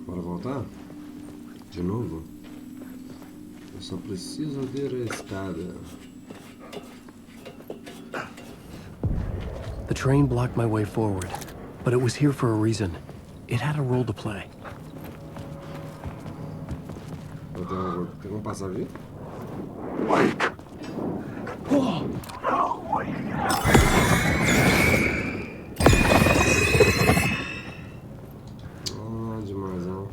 Bora voltar? De novo? Eu só preciso ver a escada. The train blocked my way forward, but it was here for a reason. It had a role to play. Tem como passar aqui? Ah, demais, não.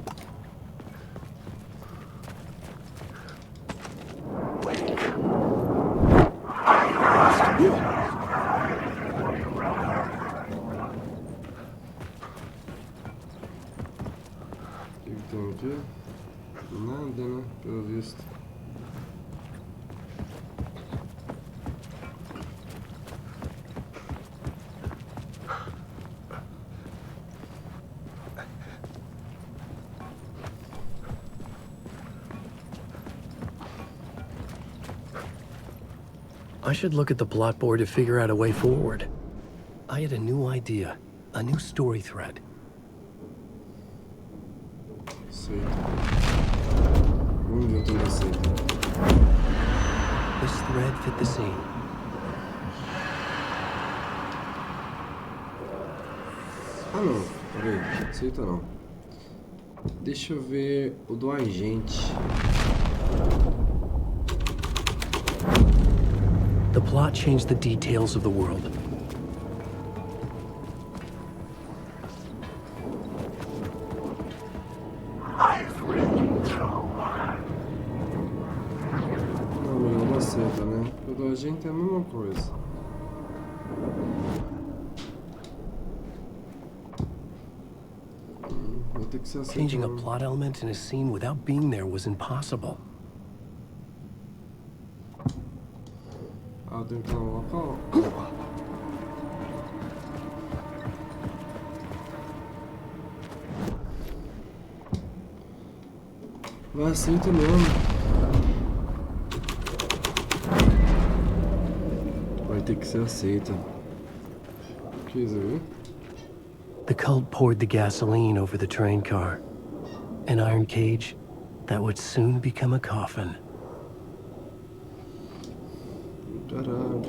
O que tem aqui? Nada, né? Pelo visto. I should look at the plot board to figure out a way forward. I had a new idea, a new story thread. Aceita. Vamos ver o que aceita. This thread fit the scene. Ah não, peraí, aceita não. Deixa eu ver o do agente. The plot changed the details of the world. Não, não aceita, né? O do agente é a mesma coisa. Vai ter que ser aceita. Changing a plot element in a scene without being there was impossible. Ah, eu tenho que estar no local. Vai aceita mesmo. Vai ter que ser aceita. Quer ver? The cult poured the gasoline over the train car. An iron cage that would soon become a coffin. Caralho.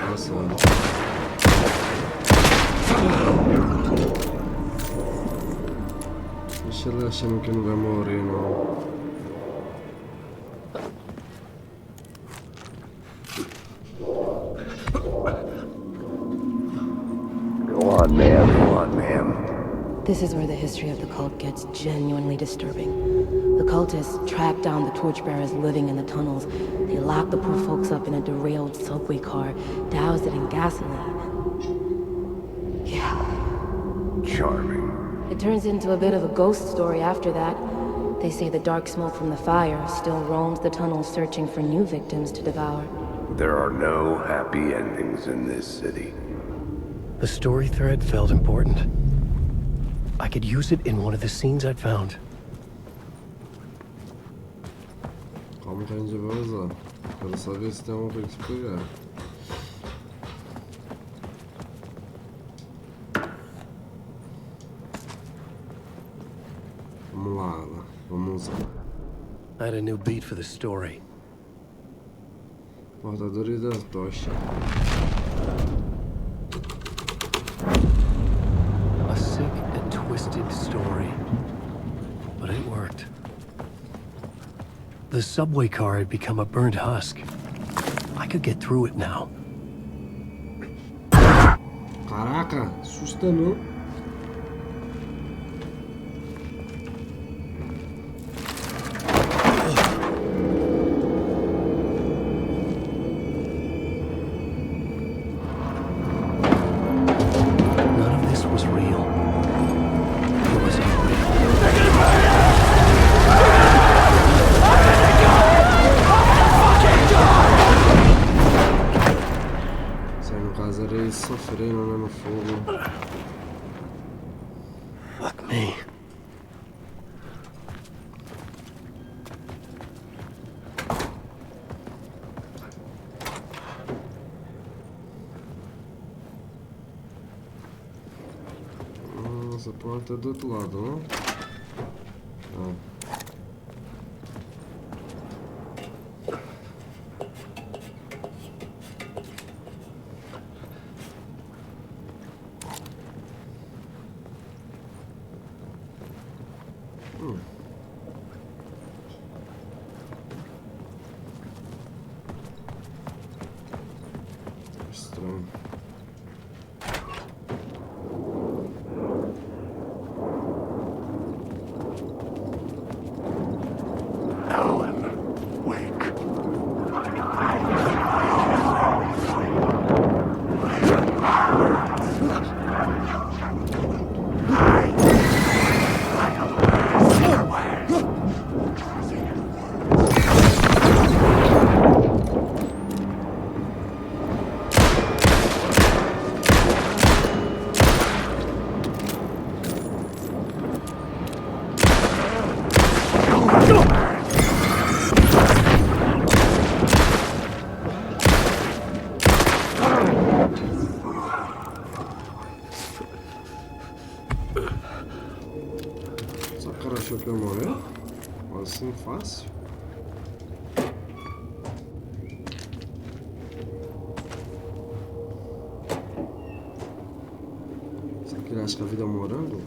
Nossa. Deixa ela achando que não vai morrer, não. Go on, ma'am. This is where the history of the cult gets genuinely disturbing. The cultists tracked down the torchbearers living in the tunnels. They locked the poor folks up in a derailed subway car, doused it in gasoline. Yeah. Charming. It turns into a bit of a ghost story after that. They say the dark smoke from the fire still roams the tunnels searching for new victims to devour. There are no happy endings in this city. The story thread felt important. I could use it in one of the scenes I'd found. Calma que a gente vai usar. Quero só ver se tem alguma coisa que pegar. Vamos lá, Ala. Vamos usar. I had a new beat for the story. Portadores da tocha. A sick and twisted story. But it worked. The subway car had become a burnt husk. I could get through it now. Caraca, assusta não. None of this was real. It was unreal. Isso aí no caso era eles sofrendo, né, no fogo. porta do outro lado, não? Ah. Estranho. Alan, wake. Só o cara achou que eu ia morrer? Assim fácil? Será que ele acha que a vida é um morango?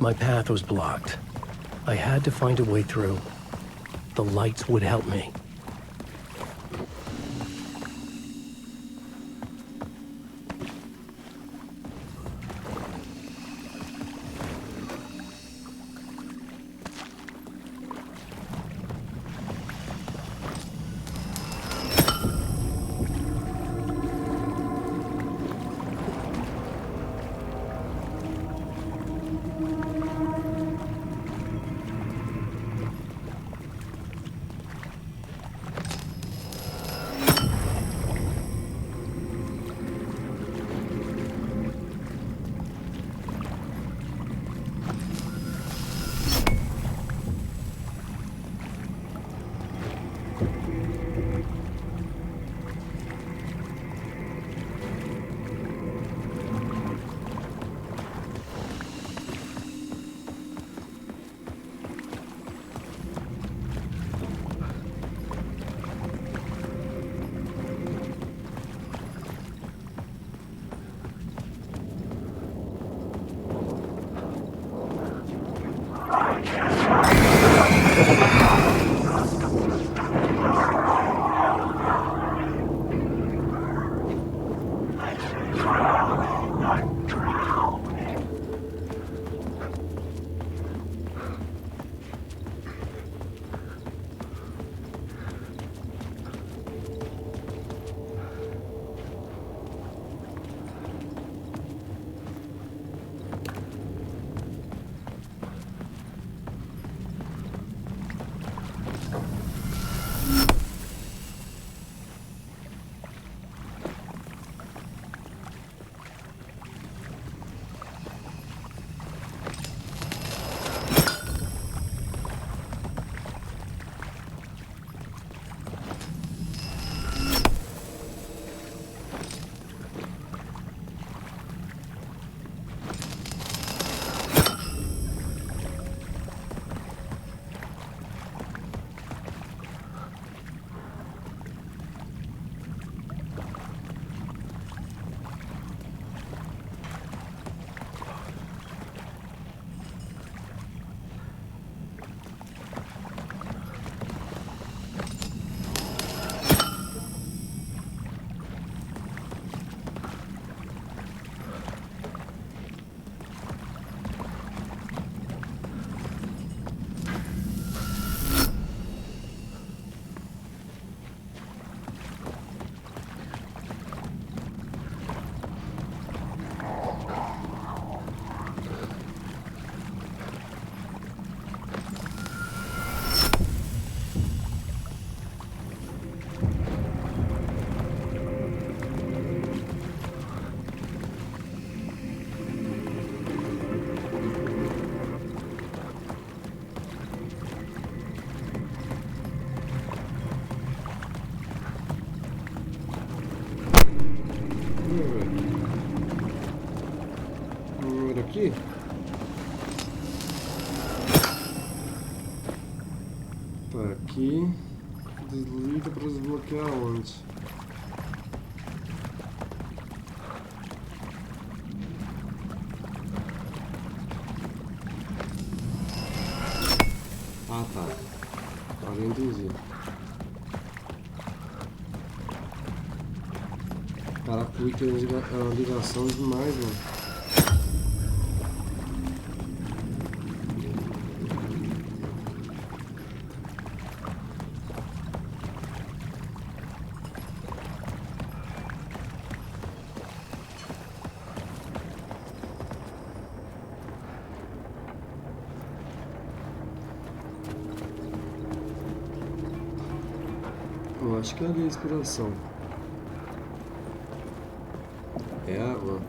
My path was blocked. I had to find a way through. The lights would help me. Desliga pra desbloquear onde? Ah, tá. Agora entendi. Cara, clica a ligação demais, mano. Eu acho que é ali a inspiração. É água.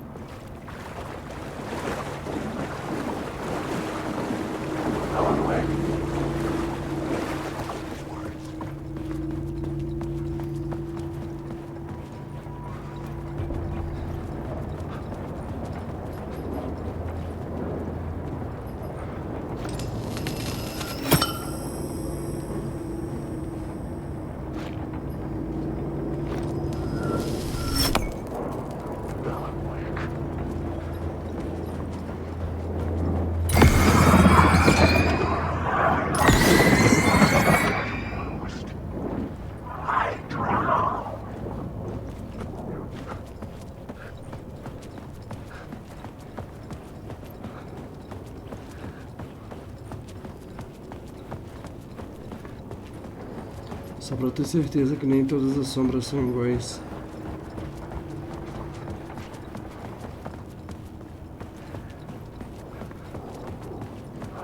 Só pra ter certeza que nem todas as sombras são iguais.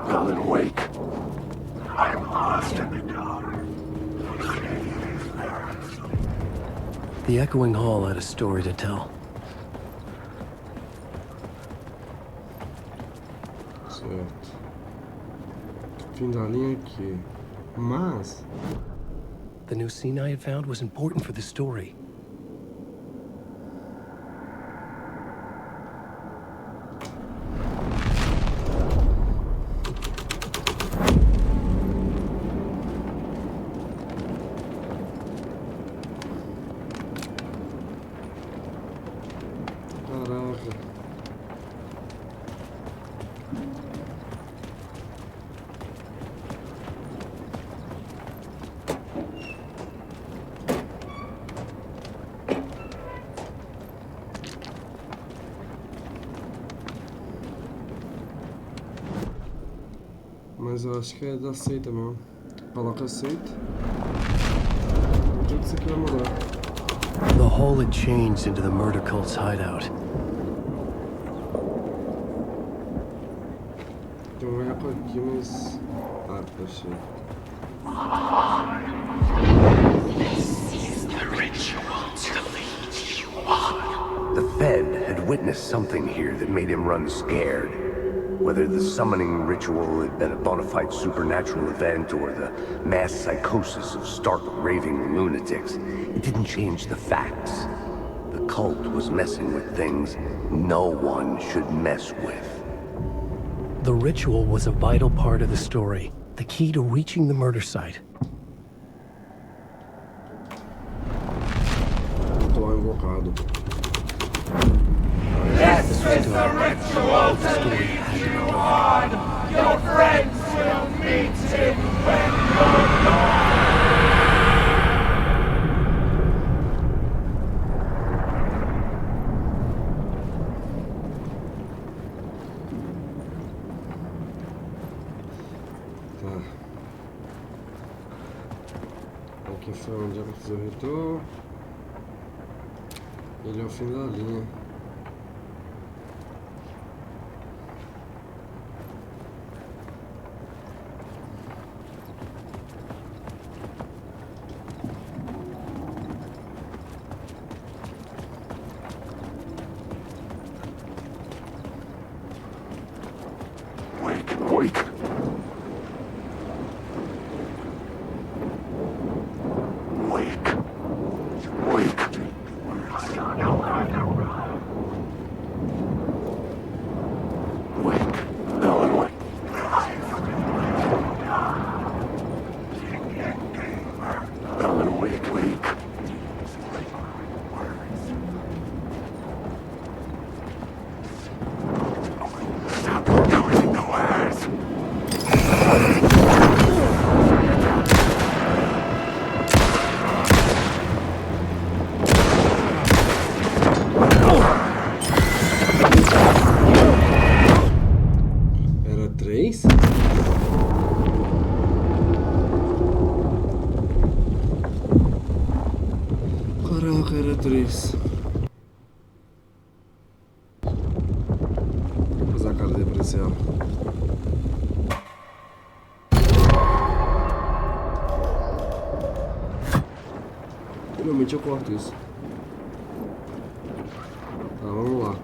Alan, wake. I'm lost in the dark. The echoing hall had a story to tell. Certo. Fim da linha aqui. Mas... The new scene I had found was important for the story. Caraca. Mas eu acho que é da seita mesmo. Coloca a seita. Tudo isso aqui vai mudar. The hall had changed into the murder cult's hideout. Tem um eco aqui, mas... Ah, achei. The Fed had witnessed something here that made him run scared. Whether the summoning ritual had been a bona fide supernatural event or the mass psychosis of stark raving lunatics, it didn't change the facts. The cult was messing with things no one should mess with. The ritual was a vital part of the story, the key to reaching the murder site. Tô invocado. This is the ritual to lead you on. Your friends will meet him when you're gone. Tá. Aqui foi onde ela fez o ritual. Ele é o fim da linha. Wake, wake. Wake. Wake. diretriz. Vou fazer a cara depreciada. Finalmente eu corto isso. Tá, vamos lá.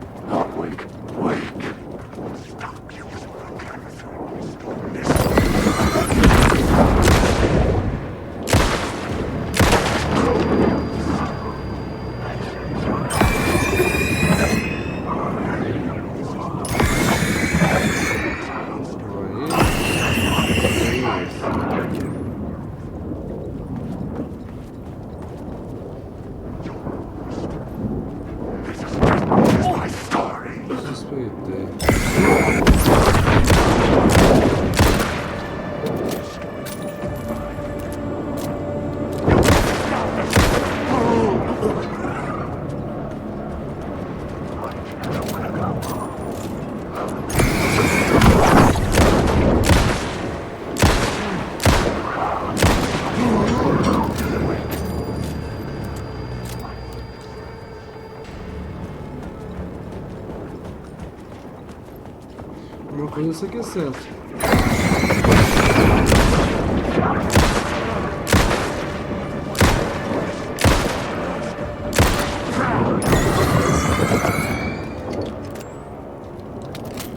Uma coisa isso aqui é certo.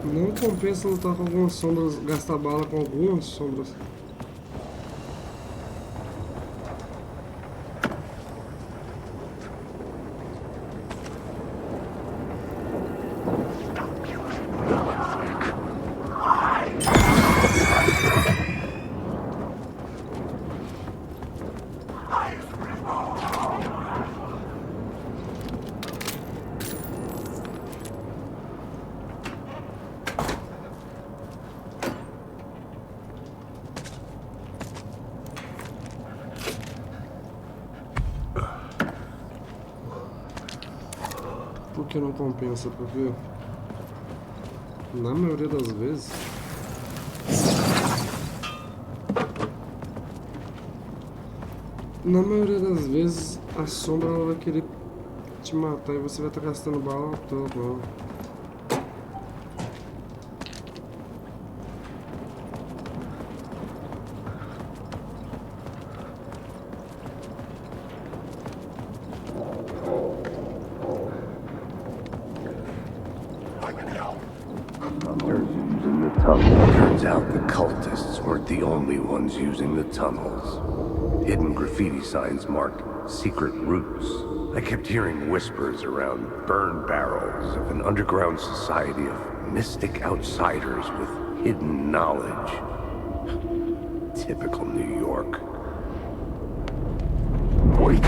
Não compensa lutar com algumas sombras, gastar bala com algumas sombras. Por que não compensa? Porque na maioria das vezes a sombra ela vai querer te matar e você vai estar gastando bala à toa com ela. Turns out the cultists weren't the only ones using the tunnels. Hidden graffiti signs marked secret routes. I kept hearing whispers around burn barrels of an underground society of mystic outsiders with hidden knowledge. Typical New York. Wait.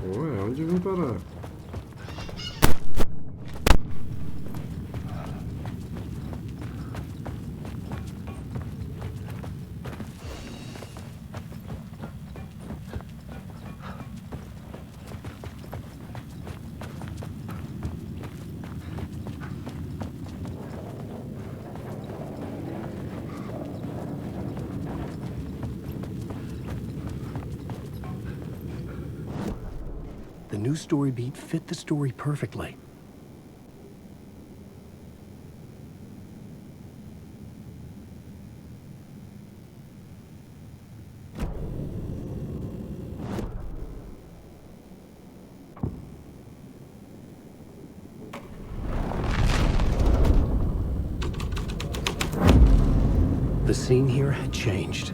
Ué, onde vim parar? new story beat fit the story perfectly. The scene here had changed.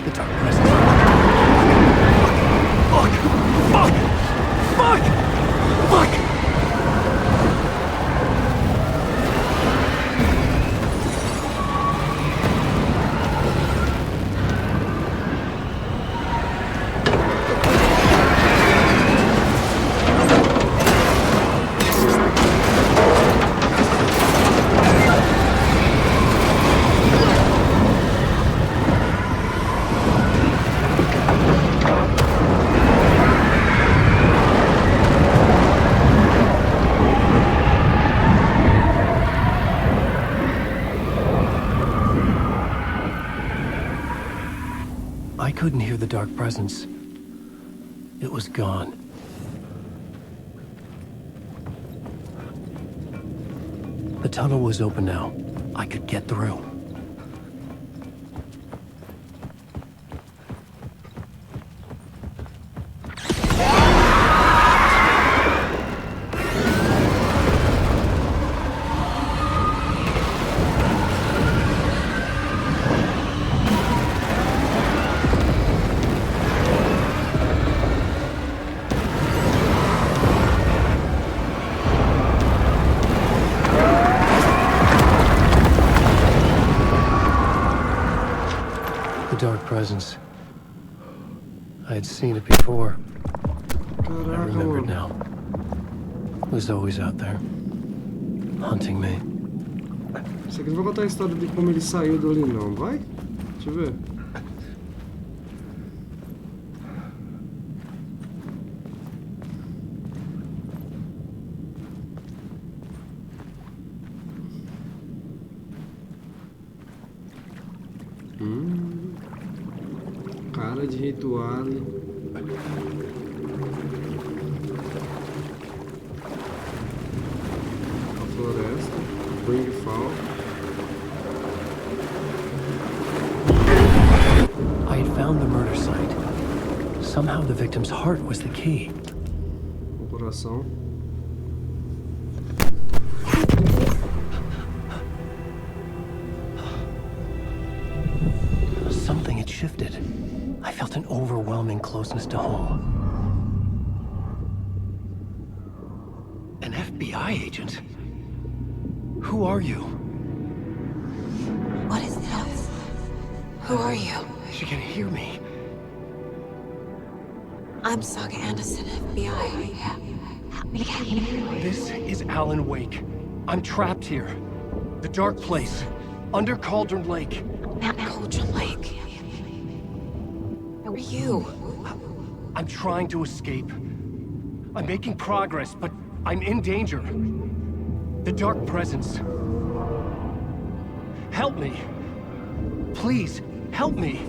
The dark presence. Fuck! Fuck! Fuck! Fuck! I couldn't hear the dark presence. It was gone. The tunnel was open now. I could get through. Dark presence. I had seen it before. I remembered now. It was always out there, hunting me. Isso aqui não vai contar a história de como ele saiu dali, não, vai? Deixa eu ver. Cara de ritual. A floresta. Bring fall. I had found the murder site. Somehow the victim's heart was the key. O coração. Something had shifted. I felt an overwhelming closeness to home. An FBI agent? Who are you? What is this? Who are you? She can hear me. I'm Saga Anderson, FBI. This is Alan Wake. I'm trapped here. The dark place. Under Cauldron Lake. Cauldron Lake. Who are you? I'm trying to escape. I'm making progress, but I'm in danger. The dark presence. Help me. Please, help me.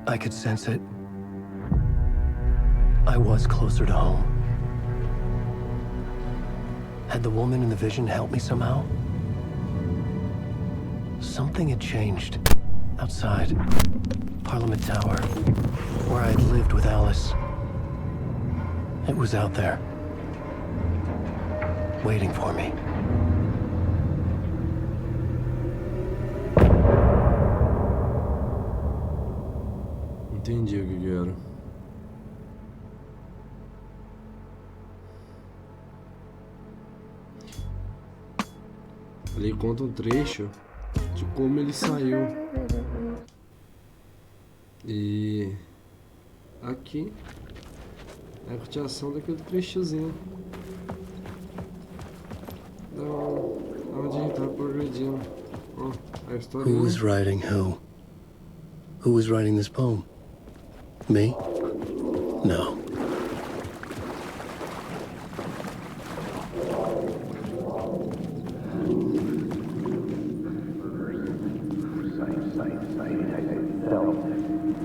I could sense it. I was closer to home. Had the woman in the vision helped me somehow? Something had changed. Outside. Parliament Tower. Where I had lived with Alice. It was out there. Waiting for me. Entendi o que era. Ali conta um trecho de como ele saiu. E aqui é a continuação daquele trechozinho. Da onde a gente tá progredindo. Ó, a história. Who was writing who? Who was writing this poem? Me? No.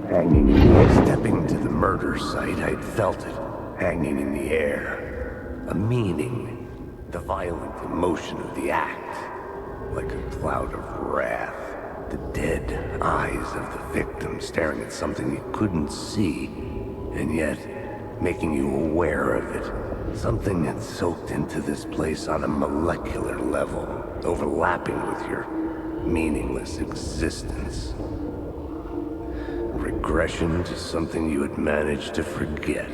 Hanging in the air. Stepping to the murder site, I'd felt it. Hanging in the air. A meaning. The violent emotion of the act. Like a cloud of wrath. The dead eyes of the victim staring at something you couldn't see. And yet, making you aware of it. Something that soaked into this place on a molecular level. Overlapping with your meaningless existence. Regression to something you had managed to forget.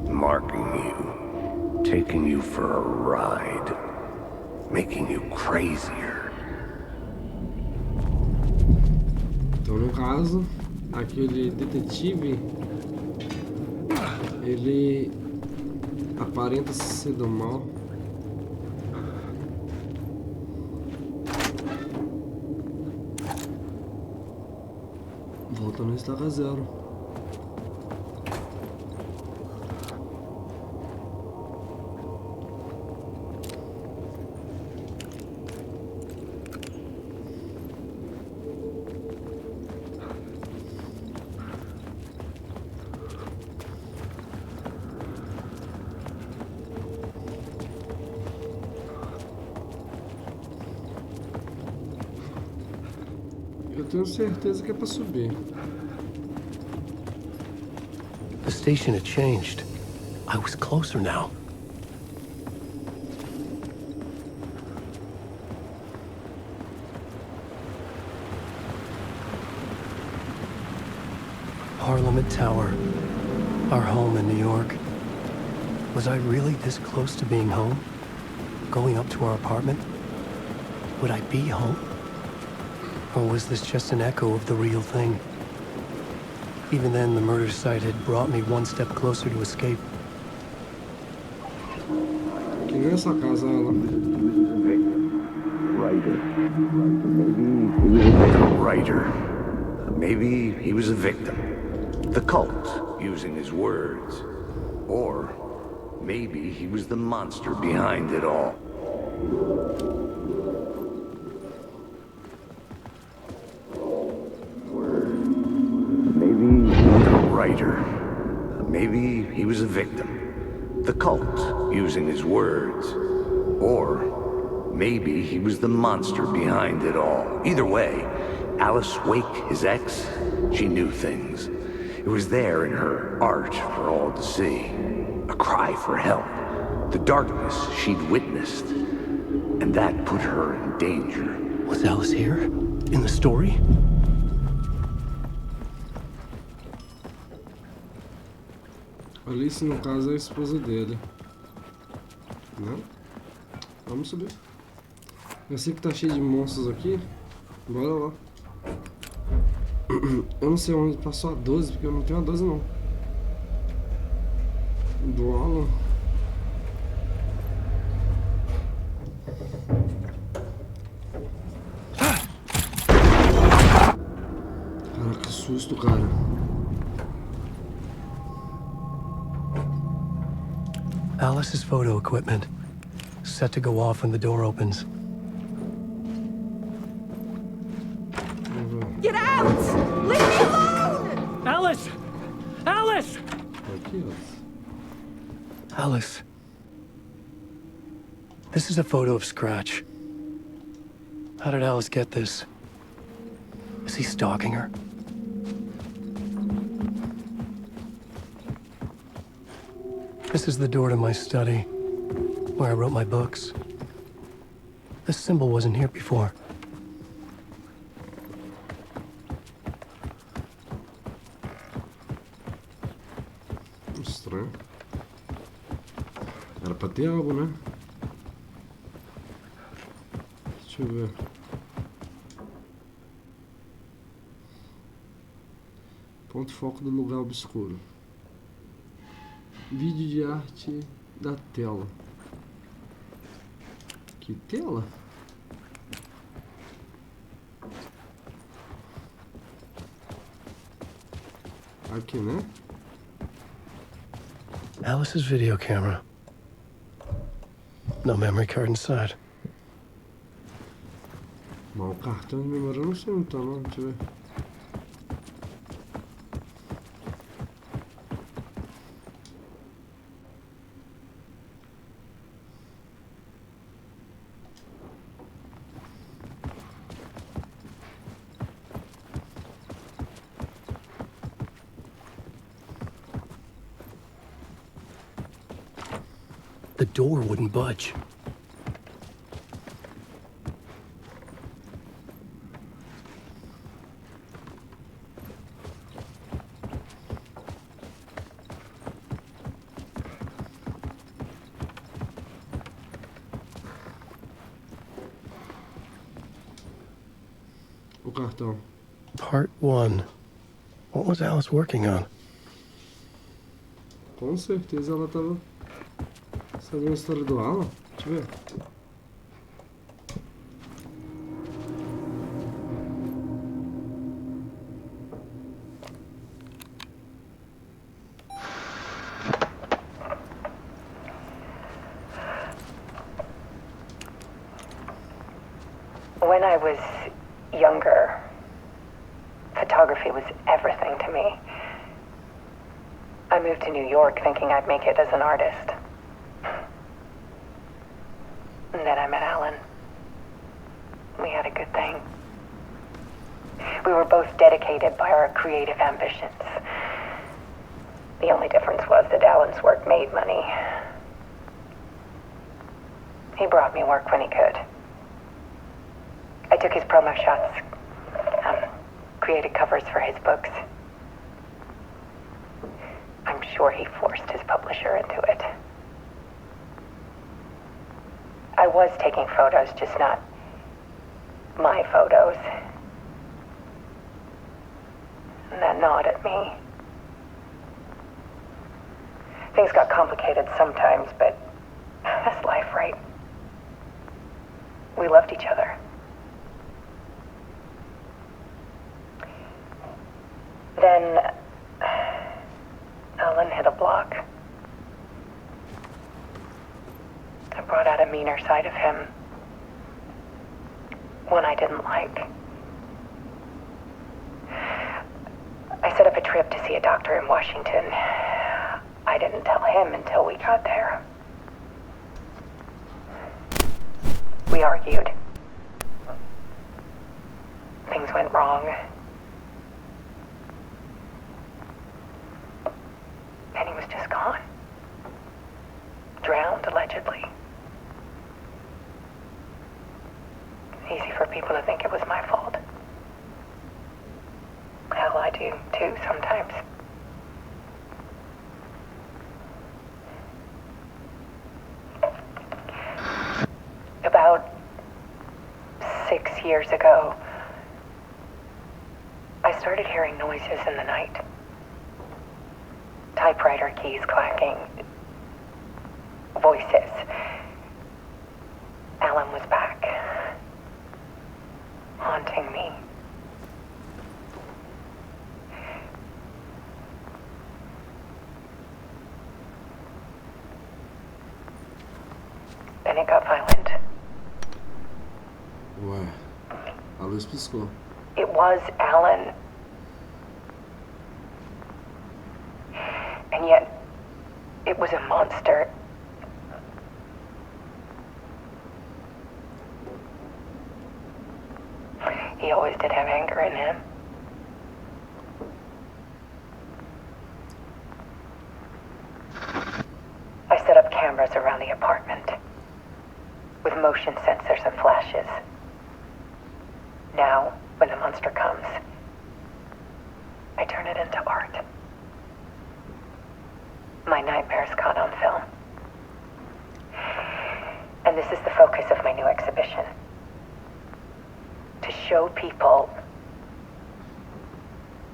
Marking you. Taking you for a ride. Making you crazier. Então, no caso, aquele detetive, ele aparenta ser do mal. Volta no estaca zero. Eu tenho certeza que é pra subir. The station had changed. I was closer now. Parliament Tower. Our home in New York. Was I really this close to being home? Going up to our apartment? Would I be home? Or was this just an echo of the real thing? Even then, the murder site had brought me one step closer to escape. Que nem essa casa, ela. Writer. Maybe he was a victim. The cult, using his words. Or maybe he was the monster behind it all. Maybe he was a victim. The cult, using his words. Or maybe he was the monster behind it all. Either way, Alice Wake, his ex, she knew things. It was there in her art for all to see. A cry for help. The darkness she'd witnessed. And that put her in danger. Was Alice here? In the story? Alice, no caso, é a esposa dele. Não? Vamos subir. Eu sei que tá cheio de monstros aqui. Bora lá. Eu não sei onde passou a 12, porque eu não tenho a 12 não. Do Alan. Cara, que susto, cara. Alice's photo equipment. Set to go off when the door opens. Get out! Leave me alone! Alice! Alice! Aqui, ó. Alice. This is a photo of Scratch. How did Alice get this? Is he stalking her? This is the door to my study, where I wrote my books. This symbol wasn't here before. Estranho. Era pra ter algo, né? Deixa eu ver. Ponto foco do lugar obscuro. Vídeo de arte da tela. Que tela? Aqui, né? Alice's video camera. No memory card inside. Uma o cartão de memória eu não sei onde tá, não. Deixa eu ver. The door wouldn't budge. O cartão. Part 1. What was Alice working on? Com certeza ela tava sabendo a história do Alan. Deixa eu ver. When I was younger, photography was everything to me. I moved to New York thinking I'd make it as an artist. And then I met Alan. We had a good thing. We were both dedicated by our creative ambitions. The only difference was that Alan's work made money. He brought me work when he could. I took his promo shots, created covers for his books. I'm sure he forced his publisher into it. I was taking photos, just not my photos. And that gnawed at me. Things got complicated sometimes, but that's life, right? We loved each other. Then Alan hit a block. I brought out a meaner side of him. One I didn't like. I set up a trip to see a doctor in Washington. I didn't tell him until we got there. We argued. Things went wrong. And he was just gone. Drowned, allegedly. Easy for people to think it was my fault. Hell, I do too sometimes. About 6 years ago, I started hearing noises in the night. Typewriter keys clacking. Voices. Alan was back. Haunting me. Then it got violent. Ué, a luz piscou. It was Alan. And yet, it was a monster. He always did have anger in him. I set up cameras around the apartment with motion sensors and flashes. Now, when the monster comes, I turn it into art. My nightmares caught on film. And this is the focus of my new exhibition. To show people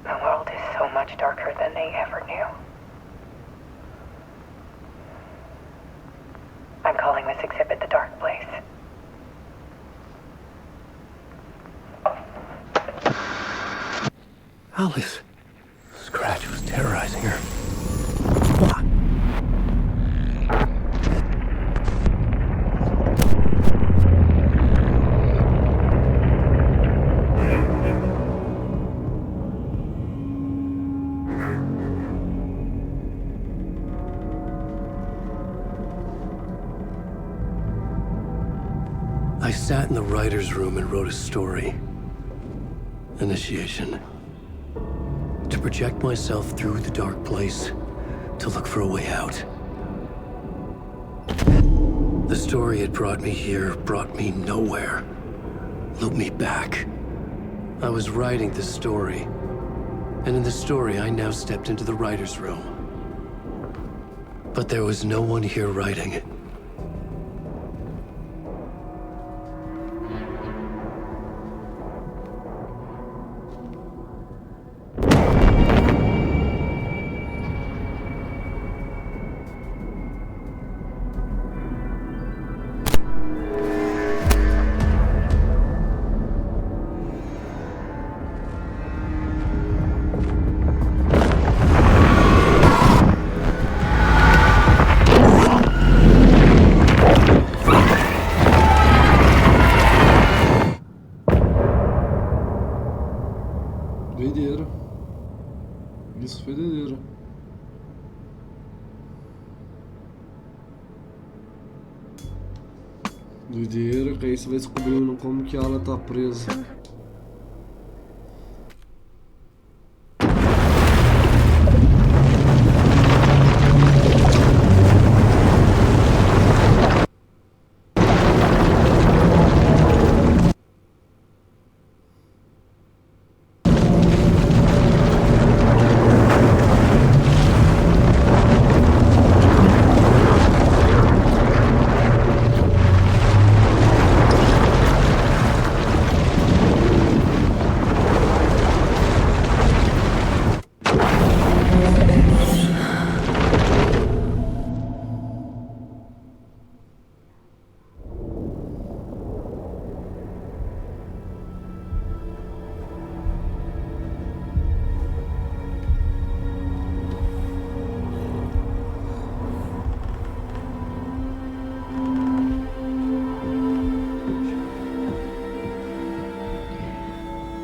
the world is so much darker than they ever knew. I'm calling this exhibit The Dark Place. Alice. Scratch was terrorizing her. What? sat in the writer's room and wrote a story. Initiation. To project myself through the dark place, to look for a way out. The story had brought me here, brought me nowhere. Looped me back. I was writing the story. And in the story, I now stepped into the writer's room. But there was no one here writing it. Doideira. Isso foi doideira. Doideira, que aí você vai descobrindo como que ela tá presa.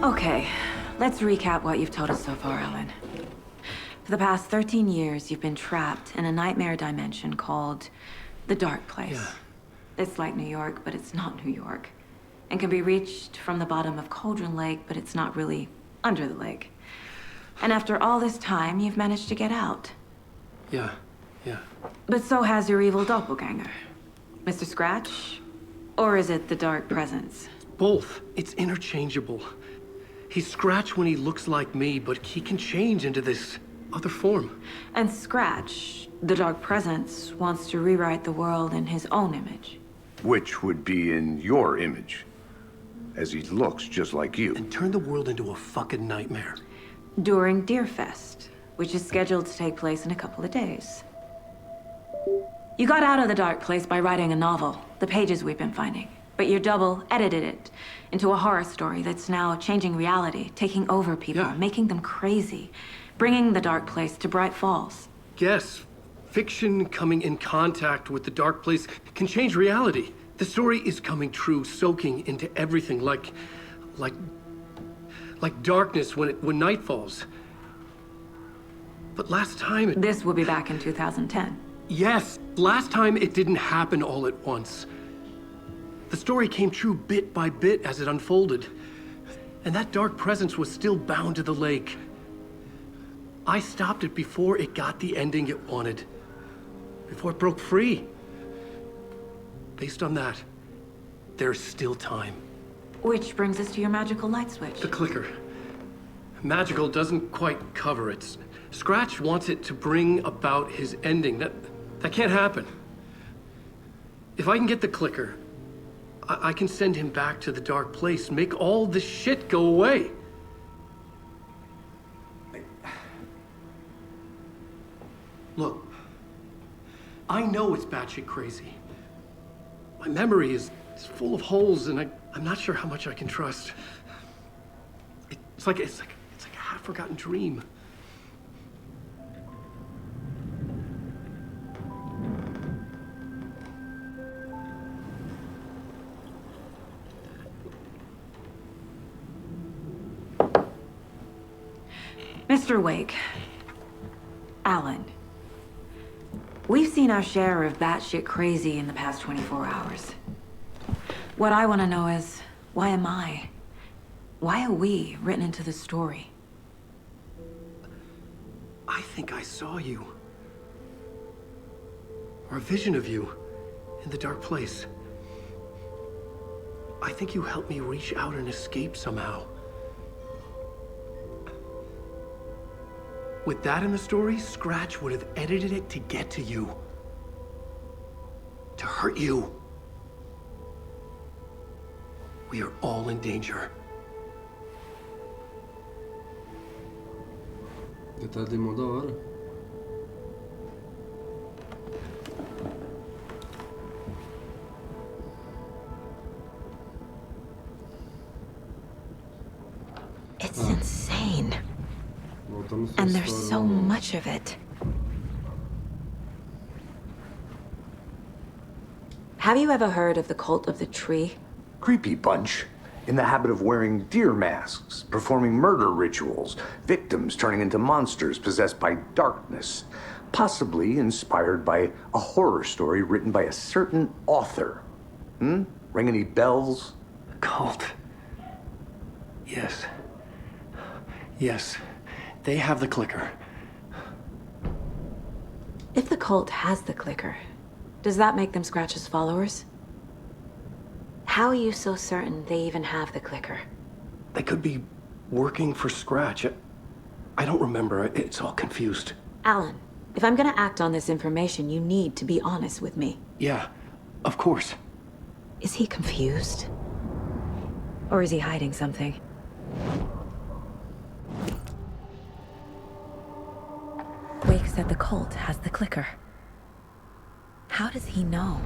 Okay, let's recap what you've told us so far, Ellen. For the past 13 years, you've been trapped in a nightmare dimension called the Dark Place. Yeah. It's like New York, but it's not New York. And can be reached from the bottom of Cauldron Lake, but it's not really under the lake. And after all this time, you've managed to get out. Yeah. But so has your evil doppelganger. Mr. Scratch? Or is it the Dark Presence? Both. It's interchangeable. He's Scratch when he looks like me, but he can change into this other form. And Scratch, the Dark Presence, wants to rewrite the world in his own image. Which would be in your image, as he looks just like you. And turn the world into a fucking nightmare. During Deerfest, which is scheduled to take place in a couple of days. You got out of the Dark Place by writing a novel, the pages we've been finding. But your double edited it into a horror story that's now changing reality, taking over people, making them crazy, bringing the Dark Place to Bright Falls. Yes, fiction coming in contact with the Dark Place can change reality. The story is coming true, soaking into everything like darkness when night falls. But last time This will be back in 2010. Yes, last time it didn't happen all at once. The story came true bit by bit as it unfolded. And that dark presence was still bound to the lake. I stopped it before it got the ending it wanted. Before it broke free. Based on that, there's still time. Which brings us to your magical light switch. The clicker. Magical doesn't quite cover it. Scratch wants it to bring about his ending. That can't happen. If I can get the clicker, I can send him back to the Dark Place, make all this shit go away. Look, I know it's batshit crazy. My memory is full of holes, and I'm not sure how much I can trust. It's like a half-forgotten dream. Mr. Wake, Alan, we've seen our share of batshit crazy in the past 24 hours. What I want to know is, why am I? Why are we written into the story? I think I saw you. Or a vision of you in the dark place. I think you helped me reach out and escape somehow. With that in the story, Scratch would have edited it to get to you. To hurt you. We are all in danger. Detalhe de mó da hora. It's insane. Voltamos pra And there's história so novamente. much of it. Have you ever heard of the cult of the tree? Creepy bunch. In the habit of wearing deer masks, performing murder rituals, victims turning into monsters possessed by darkness, possibly inspired by a horror story written by a certain author. Ring any bells? Cult. Yes. Yes. They have the clicker. If the cult has the clicker, does that make them Scratch's followers? How are you so certain they even have the clicker? They could be working for Scratch. I don't remember. It's all confused. Alan, if I'm gonna act on this information, you need to be honest with me. Yeah, of course. Is he confused? Or is he hiding something? Wake said the cult has the clicker. How does he know?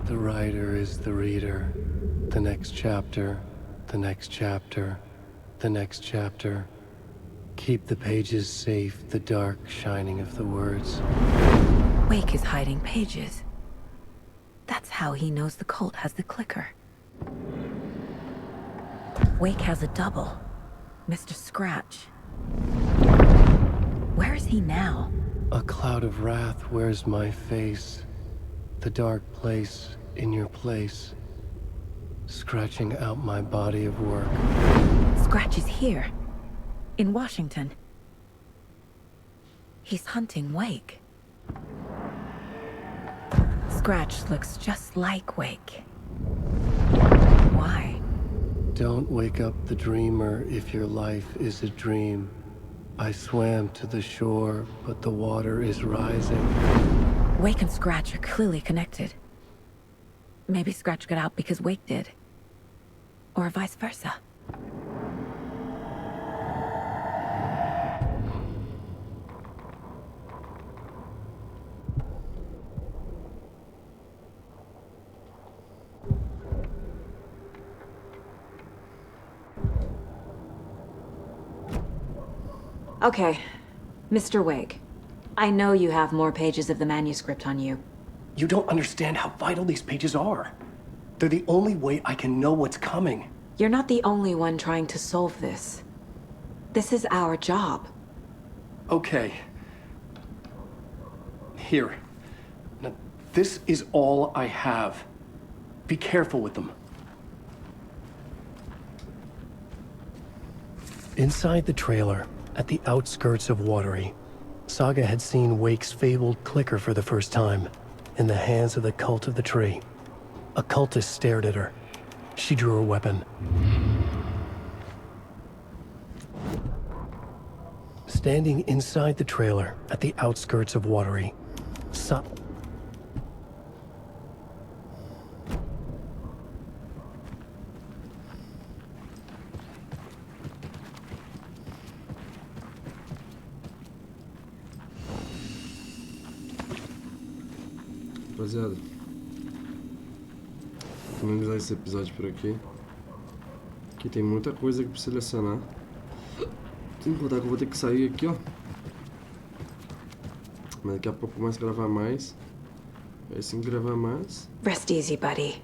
The writer is the reader. The next chapter, the next chapter, the next chapter. Keep the pages safe, the dark shining of the words. Wake is hiding pages. That's how he knows the cult has the clicker. Wake has a double. Mr. Scratch. Where is he now? A cloud of wrath wears my face. The dark place in your place. Scratching out my body of work. Scratch is here. In Washington. He's hunting Wake. Scratch looks just like Wake. Why? Don't wake up the dreamer if your life is a dream. I swam to the shore, but the water is rising. Wake and Scratch are clearly connected. Maybe Scratch got out because Wake did. Or vice versa. Okay, Mr. Wake. I know you have more pages of the manuscript on you. You don't understand how vital these pages are. They're the only way I can know what's coming. You're not the only one trying to solve this. This is our job. Okay. Here. Now, this is all I have. Be careful with them. Inside the trailer, at the outskirts of Watery, Saga had seen Wake's fabled clicker for the first time, in the hands of the cult of the tree. A cultist stared at her. She drew her weapon. Standing inside the trailer, at the outskirts of Watery, Rapaziada, vou finalizar esse episódio por aqui. Aqui tem muita coisa aqui pra selecionar. Sem contar que eu vou ter que sair aqui, ó. Mas daqui a pouco eu começo a gravar mais. Aí sim gravar mais, Rest easy, buddy.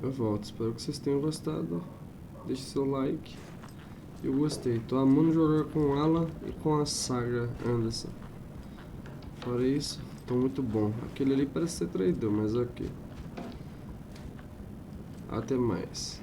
eu volto. Espero que vocês tenham gostado. Deixe seu like. Eu gostei. Tô amando jogar com o Alan e com a Saga Anderson. Fora isso, tô muito bom. Aquele ali parece ser traidor, mas ok. Até mais.